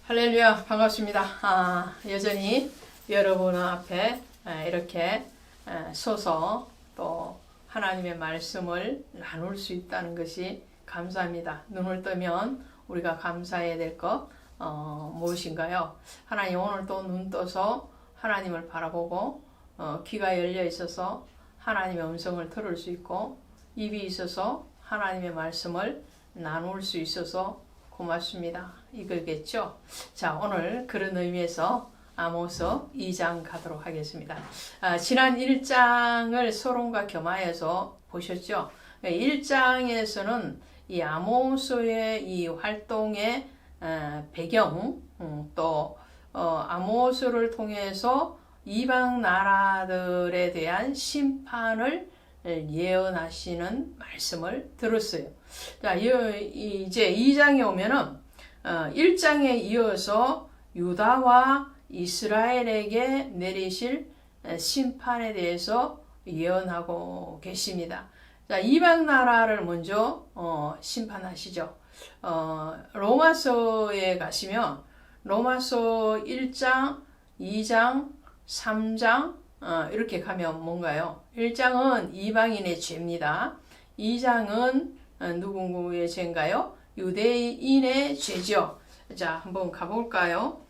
할렐루야, 반갑습니다. 여전히 여러분 앞에 이렇게 서서 또 하나님의 말씀을 나눌 수 있다는 것이 감사합니다. 눈을 뜨면 우리가 감사해야 될 것 무엇인가요? 하나님, 오늘 또 눈 떠서 하나님을 바라보고 귀가 열려 있어서 하나님의 음성을 들을 수 있고 입이 있어서 하나님의 말씀을 나눌 수 있어서 고맙습니다. 이거겠죠? 자, 오늘 그런 의미에서 아모스 2장 가도록 하겠습니다. 지난 1장을 서론과 겸하여서 보셨죠? 1장에서는 이 아모스의 이 활동의 배경, 또 아모스를 통해서 이방 나라들에 대한 심판을 예언하시는 말씀을 들었어요. 자, 이제 2장에 오면은 1장에 이어서 유다와 이스라엘에게 내리실 심판에 대해서 예언하고 계십니다. 자, 이방 나라를 먼저 심판하시죠. 로마서에 가시면 로마서 1장, 2장, 3장 이렇게 가면 뭔가요? 1장은 이방인의 죄입니다. 2장은 누구의 죄인가요? 유대인의 죄죠. 자, 한번 가볼까요?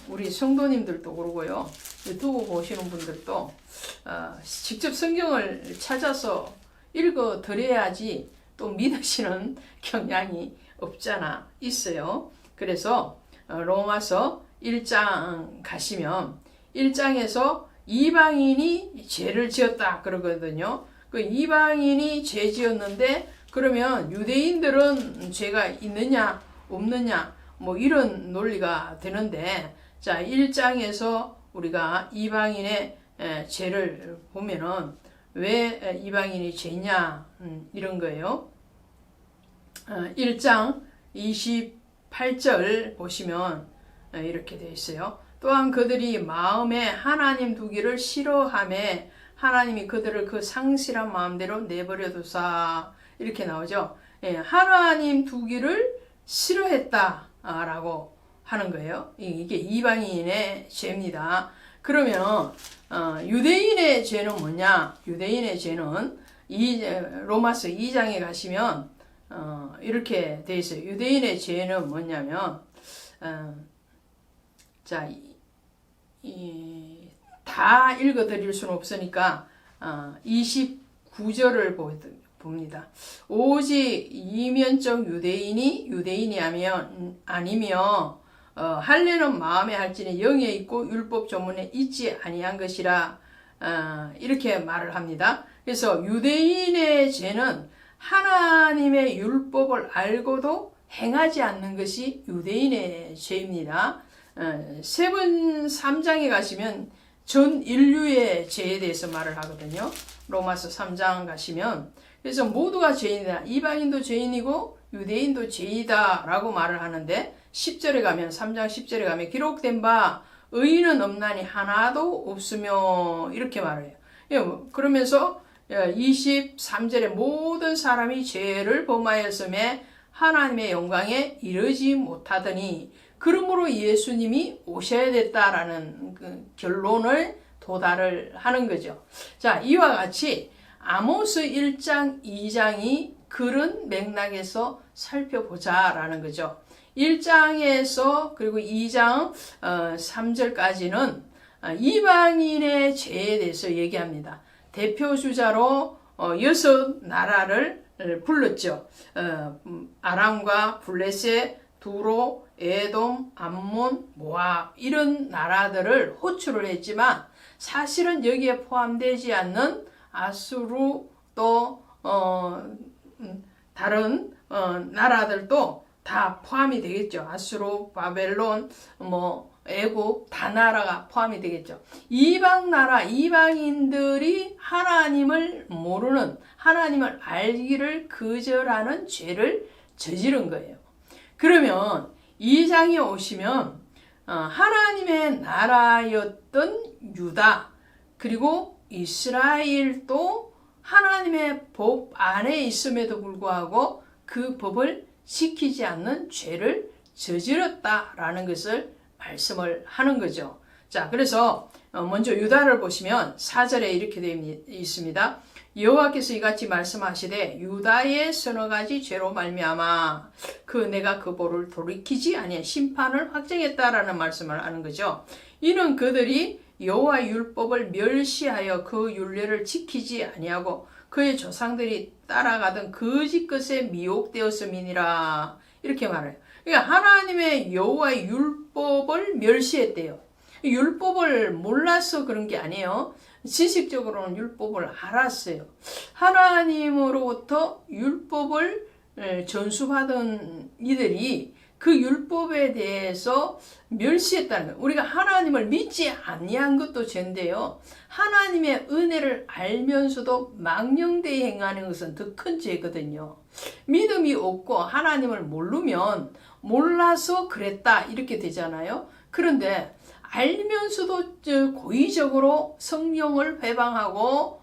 우리 성도님들도 그러고요. 유튜브 보시는 분들도 직접 성경을 찾아서 읽어 드려야지 또 믿으시는 경향이 없잖아. 있어요. 그래서 로마서 1장 가시면 1장에서 이방인이 죄를 지었다 그러거든요. 그 이방인이 죄 지었는데 그러면 유대인들은 죄가 있느냐 없느냐 뭐 이런 논리가 되는데, 자, 1장에서 우리가 이방인의 죄를 보면은 왜 이방인이 죄냐 이런 거예요. 1장 28절 보시면 이렇게 되어 있어요. 또한 그들이 마음에 하나님 두기를 싫어하매 하나님이 그들을 그 상실한 마음대로 내버려 두사 이렇게 나오죠. 하나님 두기를 싫어했다라고 하는 거예요. 이게 이방인의 죄입니다. 그러면 유대인의 죄는 뭐냐? 유대인의 죄는 로마서 2장에 가시면 이렇게 돼 있어요. 유대인의 죄는 뭐냐면 자, 다 읽어드릴 수는 없으니까 29절을 봅니다. 오직 이면적 유대인이 아니며 할례는 마음에 할지니 영에 있고 율법 조문에 있지 아니한 것이라 이렇게 말을 합니다. 그래서 유대인의 죄는 하나님의 율법을 알고도 행하지 않는 것이 유대인의 죄입니다. 세번 3장에 가시면 전 인류의 죄에 대해서 말을 하거든요. 로마서 3장 가시면 그래서 모두가 죄인이다. 이방인도 죄인이고 유대인도 죄이다 라고 말을 하는데 10절에 가면 3장 10절에 가면 기록된 바 의인은 없나니 하나도 없으며 이렇게 말해요. 그러면서 23절에 모든 사람이 죄를 범하였음에 하나님의 영광에 이르지 못하더니 그러므로 예수님이 오셔야 됐다라는 그 결론을 도달을 하는 거죠. 자, 이와 같이 아모스 1장, 2장이 그런 맥락에서 살펴보자라는 거죠. 1장에서 그리고 2장 3절까지는 이방인의 죄에 대해서 얘기합니다. 대표주자로 6 나라를 불렀죠. 아람과 블레셋, 두로, 에돔, 암몬, 모압 이런 나라들을 호출을 했지만 사실은 여기에 포함되지 않는 아수르 또 다른 나라들도 다 포함이 되겠죠. 아수르, 바벨론, 애국 다 나라가 포함이 되겠죠. 이방 나라, 이방인들이 하나님을 모르는, 하나님을 알기를 거절하는 죄를 저지른 거예요. 그러면 2장에 오시면 하나님의 나라였던 유다 그리고 이스라엘도 하나님의 법 안에 있음에도 불구하고 그 법을 지키지 않는 죄를 저질렀다라는 것을 말씀을 하는 거죠. 자, 그래서 먼저 유다를 보시면 4절에 이렇게 되어 있습니다. 여호와께서 이같이 말씀하시되 유다의 서너 가지 죄로 말미암아 내가 그 보를 돌이키지 아니한 심판을 확정했다라는 말씀을 하는 거죠. 이는 그들이 여호와의 율법을 멸시하여 그 율례를 지키지 아니하고 그의 조상들이 따라가던 거짓 것에 미혹되었음이니라 이렇게 말해요. 그러니까 하나님의 여호와의 율법을 멸시했대요. 율법을 몰라서 그런 게 아니에요. 지식적으로는 율법을 알았어요. 하나님으로부터 율법을 전수받은 이들이 그 율법에 대해서 멸시했다는 거예요. 우리가 하나님을 믿지 아니한 것도 죄인데요. 하나님의 은혜를 알면서도 망령되이 행하는 것은 더 큰 죄거든요. 믿음이 없고 하나님을 모르면 몰라서 그랬다 이렇게 되잖아요. 그런데 알면서도 고의적으로 성령을 회방하고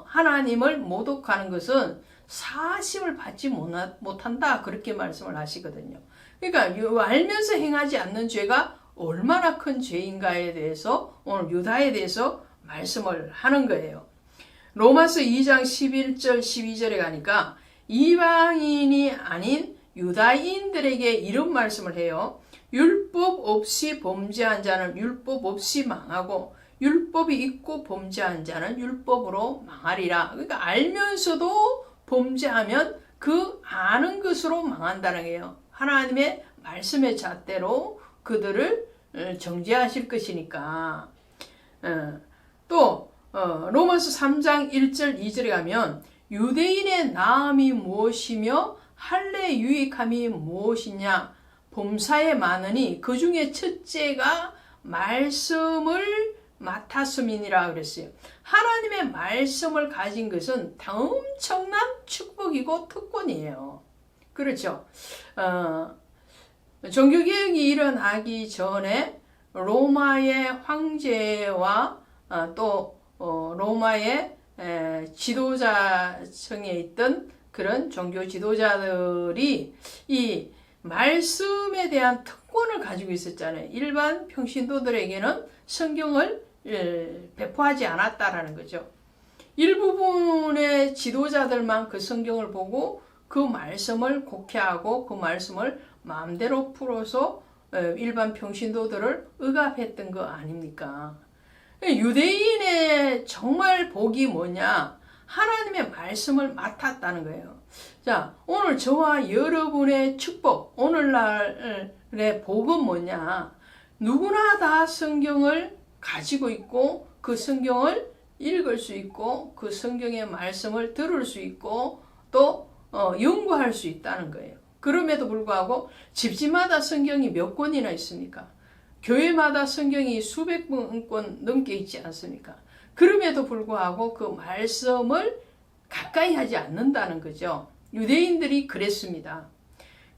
하나님을 모독하는 것은 사심을 받지 못한다 그렇게 말씀을 하시거든요. 그러니까 알면서 행하지 않는 죄가 얼마나 큰 죄인가에 대해서 오늘 유다에 대해서 말씀을 하는 거예요. 로마서 2장 11절 12절에 가니까 이방인이 아닌 유다인들에게 이런 말씀을 해요. 율법 없이 범죄한 자는 율법 없이 망하고 율법이 있고 범죄한 자는 율법으로 망하리라. 그러니까 알면서도 범죄하면 그 아는 것으로 망한다는 거예요. 하나님의 말씀의 잣대로 그들을 정죄하실 것이니까. 또 로마서 3장 1절 2절에 가면 유대인의 나음이 무엇이며 할례 유익함이 무엇이냐 범사에 많으니 그 중에 첫째가 말씀을 맡았음이니라 그랬어요. 하나님의 말씀을 가진 것은 엄청난 축복이고 특권이에요. 그렇죠. 종교개혁이 일어나기 전에 로마의 황제와 또 로마의 지도자층에 있던 그런 종교 지도자들이 이 말씀에 대한 특권을 가지고 있었잖아요. 일반 평신도들에게는 성경을 배포하지 않았다라는 거죠. 일부분의 지도자들만 그 성경을 보고 그 말씀을 곡해하고 그 말씀을 마음대로 풀어서 일반 평신도들을 억압했던 거 아닙니까? 유대인의 정말 복이 뭐냐? 하나님의 말씀을 맡았다는 거예요. 자, 오늘 저와 여러분의 축복, 오늘날의 복은 뭐냐? 누구나 다 성경을 가지고 있고 그 성경을 읽을 수 있고 그 성경의 말씀을 들을 수 있고 또 연구할 수 있다는 거예요. 그럼에도 불구하고 집집마다 성경이 몇 권이나 있습니까? 교회마다 성경이 수백 권 넘게 있지 않습니까? 그럼에도 불구하고 그 말씀을 가까이 하지 않는다는 거죠. 유대인들이 그랬습니다.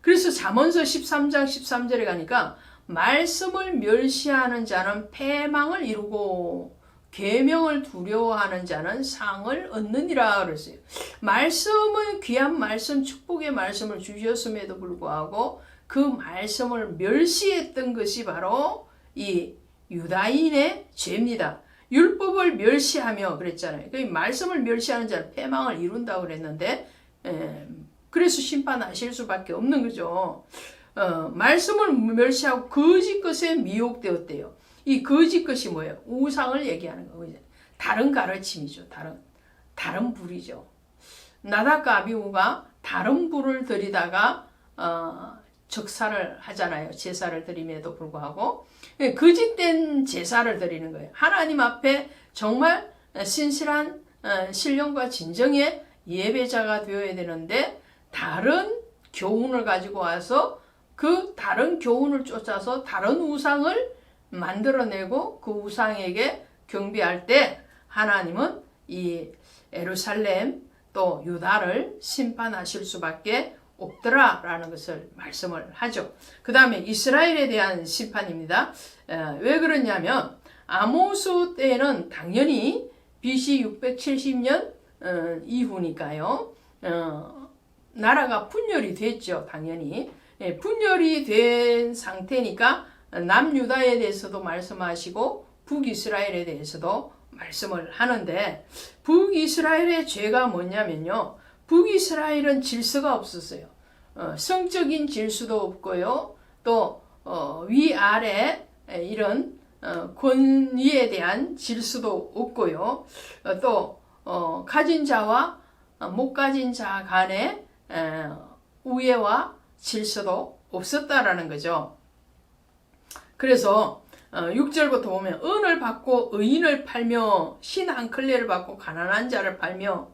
그래서 잠언서 13장 13절에 가니까 말씀을 멸시하는 자는 패망을 이루고 계명을 두려워하는 자는 상을 얻느니라 그랬어요. 말씀은 귀한 말씀, 축복의 말씀을 주셨음에도 불구하고 그 말씀을 멸시했던 것이 바로 이 유다인의 죄입니다. 율법을 멸시하며 그랬잖아요. 그 말씀을 멸시하는 자는 패망을 이룬다고 그랬는데 그래서 심판하실 수밖에 없는 거죠. 말씀을 멸시하고 거짓 것에 미혹되었대요. 이 거짓 것이 뭐예요? 우상을 얘기하는 거예요. 다른 가르침이죠. 다른 불이죠. 나답과 아비후가 다른 불을 들이다가 적사를 하잖아요. 제사를 드림에도 불구하고 거짓된 제사를 드리는 거예요. 하나님 앞에 정말 신실한 신령과 진정의 예배자가 되어야 되는데 다른 교훈을 가지고 와서 그 다른 교훈을 쫓아서 다른 우상을 만들어내고 그 우상에게 경배할 때 하나님은 이 예루살렘 또 유다를 심판하실 수밖에 없더라라는 것을 말씀을 하죠. 그 다음에 이스라엘에 대한 심판입니다. 왜 그러냐면 아모스 때는 당연히 BC 670년 이후니까요. 나라가 분열이 됐죠. 당연히. 분열이 된 상태니까 남유다에 대해서도 말씀하시고 북이스라엘에 대해서도 말씀을 하는데, 북이스라엘의 죄가 뭐냐면요, 북이스라엘은 질서가 없었어요. 성적인 질서도 없고요, 또 위아래 이런 권위에 대한 질서도 없고요, 또 가진 자와 못 가진 자 간의 우애와 질서도 없었다라는 거죠. 그래서 6절부터 보면, 은을 받고 의인을 팔며 신 한 클레를 받고 가난한 자를 팔며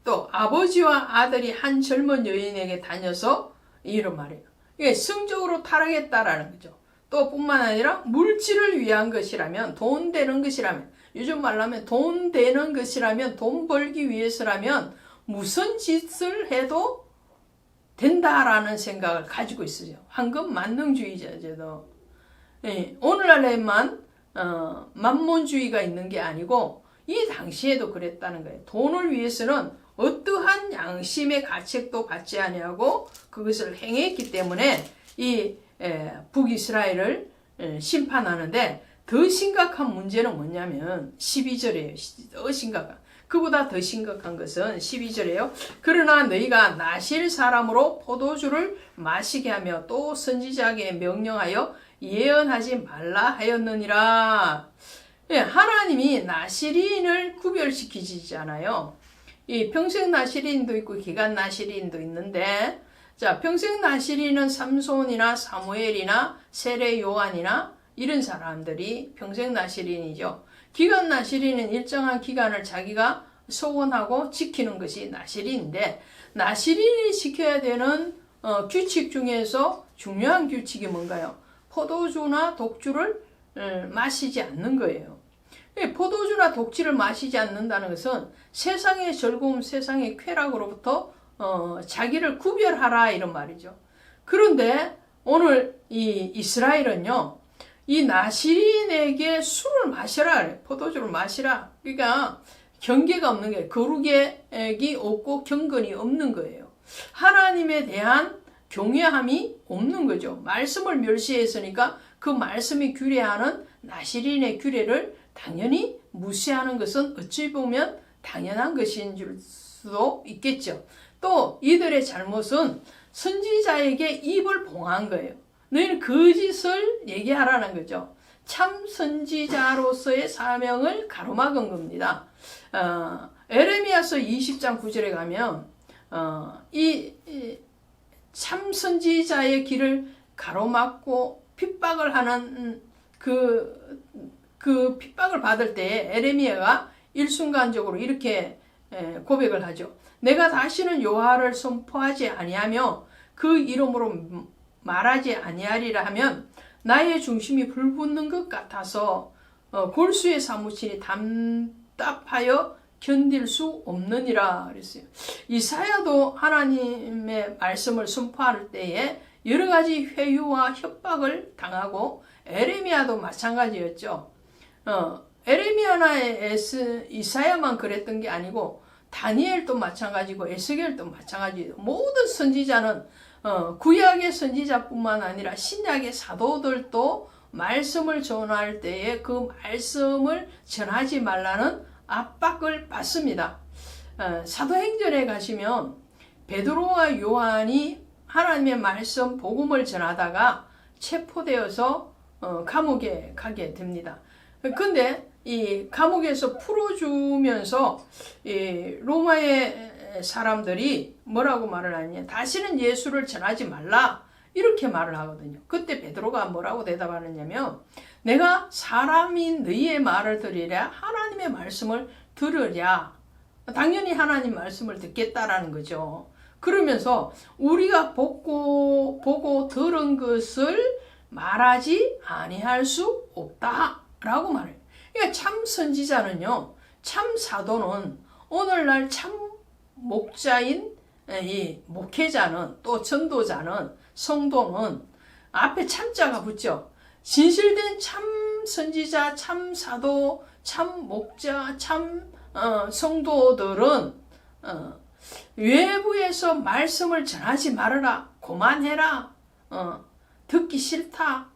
또 아버지와 아들이 한 젊은 여인에게 다녀서, 이런 말이에요. 이게 성적으로 타락했다라는 거죠. 또 뿐만 아니라 물질을 위한 것이라면, 돈 되는 것이라면, 요즘 말로 하면 돈 되는 것이라면, 돈 벌기 위해서라면 무슨 짓을 해도 된다라는 생각을 가지고 있어요. 황금 만능주의자죠. 오늘날에만 만몬주의가 있는 게 아니고 이 당시에도 그랬다는 거예요. 돈을 위해서는 어떠한 양심의 가책도 받지 아니하고 그것을 행했기 때문에 이 북이스라엘을 심판하는데, 더 심각한 문제는 뭐냐면 12절이에요. 더 심각한. 그보다 더 심각한 것은 12절이에요. 그러나 너희가 나실 사람으로 포도주를 마시게 하며 또 선지자에게 명령하여 예언하지 말라 하였느니라. 하나님이 나실인을 구별시키시잖아요. 이 평생 나실인도 있고 기간 나실인도 있는데, 자, 평생 나실인은 삼손이나 사무엘이나 세례 요한이나 이런 사람들이 평생 나실인이죠. 기간 나실인은 일정한 기간을 자기가 소원하고 지키는 것이 나실인인데, 나실인이 지켜야 되는 규칙 중에서 중요한 규칙이 뭔가요? 포도주나 독주를 마시지 않는 거예요. 포도주나 독주를 마시지 않는다는 것은 세상의 즐거움, 세상의 쾌락으로부터 자기를 구별하라, 이런 말이죠. 그런데 오늘 이 이스라엘은요, 이 나실인에게 술을 마시라 그래. 포도주를 마시라. 그러니까 경계가 없는 거예요. 거룩이 없고 경건이 없는 거예요. 하나님에 대한 경외함이 없는 거죠. 말씀을 멸시했으니까 그 말씀이 규례하는 나실인의 규례를 당연히 무시하는 것은 어찌 보면 당연한 것인 줄 수도 있겠죠. 또 이들의 잘못은 선지자에게 입을 봉한 거예요. 너희는 거짓을 얘기하라는 거죠. 참 선지자로서의 사명을 가로막은 겁니다. 에레미야서 20장 9절에 가면 이 참 선지자의 길을 가로막고 핍박을 하는 그 핍박을 받을 때 에레미야가 일순간적으로 이렇게 고백을 하죠. 내가 다시는 여호와를 선포하지 아니하며 그 이름으로 말하지 아니하리라 하면 나의 중심이 불붙는 것 같아서 골수에 사무치니 답답하여 견딜 수 없느니라 그랬어요. 이사야도 하나님의 말씀을 선포할 때에 여러 가지 회유와 협박을 당하고, 에레미야도 마찬가지였죠. 에레미야나 이사야만 그랬던 게 아니고 다니엘도 마찬가지고 에스겔도 마찬가지예요. 모든 선지자는 구약의 선지자뿐만 아니라 신약의 사도들도 말씀을 전할 때에 그 말씀을 전하지 말라는 압박을 받습니다. 사도행전에 가시면 베드로와 요한이 하나님의 말씀 복음을 전하다가 체포되어서 감옥에 가게 됩니다. 근데 이 감옥에서 풀어주면서 이 로마의 사람들이 뭐라고 말을 하냐, 다시는 예수를 전하지 말라, 이렇게 말을 하거든요. 그때 베드로가 뭐라고 대답하느냐면, 내가 사람인 너희의 말을 들으랴 하나님의 말씀을 들으랴. 당연히 하나님 말씀을 듣겠다라는 거죠. 그러면서 우리가 보고 들은 것을 말하지 아니할 수 없다라고 말해요. 그러니까 참 선지자는요, 참 사도는, 오늘날 참 목자인 이 목회자는, 또 전도자는, 성도는 앞에 참자가 붙죠. 진실된 참 선지자, 참 사도, 참 목자, 참 성도들은 외부에서 말씀을 전하지 말아라, 그만해라. 듣기 싫다.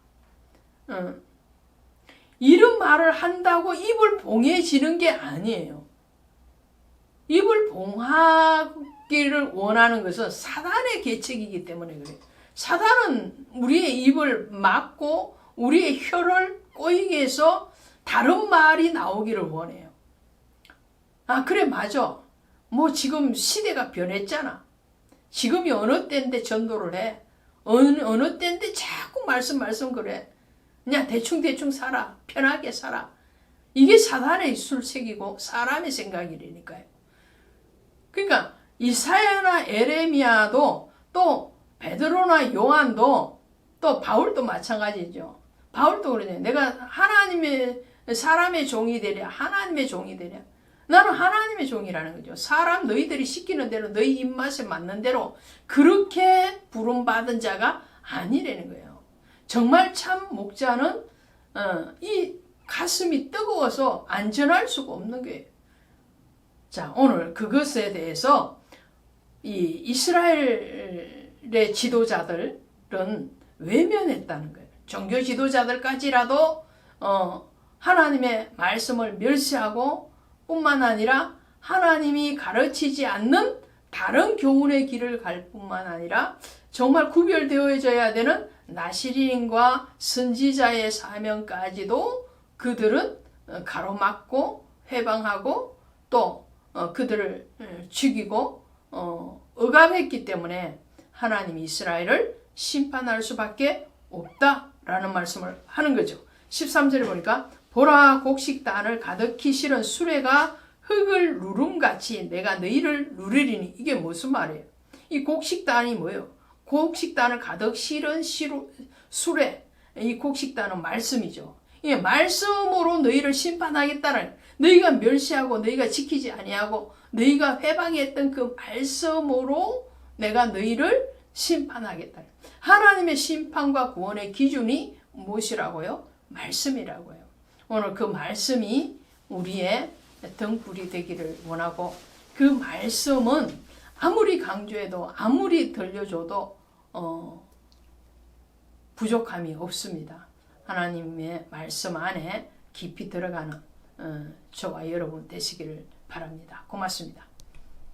이런 말을 한다고 입을 봉해지는 게 아니에요. 입을 봉하기를 원하는 것은 사단의 계책이기 때문에 그래요. 사단은 우리의 입을 막고 우리의 혀를 꼬이게 해서 다른 말이 나오기를 원해요. 아, 그래, 맞아. 뭐 지금 시대가 변했잖아. 지금이 어느 때인데 전도를 해. 어느 때인데 자꾸 말씀 그래. 그냥 대충 살아. 편하게 살아. 이게 사단의 술책이고 사람의 생각이라니까요. 그러니까 이사야나 에레미야도 또 베드로나 요한도 또 바울도 마찬가지죠. 바울도 그러냐. 내가 하나님의 사람의 종이 되랴 하나님의 종이 되랴. 나는 하나님의 종이라는 거죠. 사람 너희들이 시키는 대로 너희 입맛에 맞는 대로 그렇게 부름받은 자가 아니라는 거예요. 정말 참 목자는 이 가슴이 뜨거워서 안전할 수가 없는 거예요. 자, 오늘 그것에 대해서 이 이스라엘의 지도자들은 외면했다는 거예요. 종교 지도자들까지라도 하나님의 말씀을 멸시하고 뿐만 아니라 하나님이 가르치지 않는 다른 교훈의 길을 갈 뿐만 아니라 정말 구별되어져야 되는 나시린과 선지자의 사명까지도 그들은 가로막고 회방하고 또 그들을 죽이고 억압했기 때문에 하나님이 이스라엘을 심판할 수밖에 없다라는 말씀을 하는 거죠. 13절에 보니까 보라 곡식단을 가득히 실은 수레가 흙을 누름같이 내가 너희를 누리리니. 이게 무슨 말이에요? 이 곡식단이 뭐예요? 곡식단을 가득 실은 수레. 이 곡식단은 말씀이죠. 이 말씀으로 너희를 심판하겠다는, 너희가 멸시하고 너희가 지키지 아니하고 너희가 회방했던 그 말씀으로 내가 너희를 심판하겠다. 하나님의 심판과 구원의 기준이 무엇이라고요? 말씀이라고요. 오늘 그 말씀이 우리의 등불이 되기를 원하고, 그 말씀은 아무리 강조해도 아무리 들려줘도 부족함이 없습니다. 하나님의 말씀 안에 깊이 들어가는 저와 여러분 되시기를 바랍니다. 고맙습니다.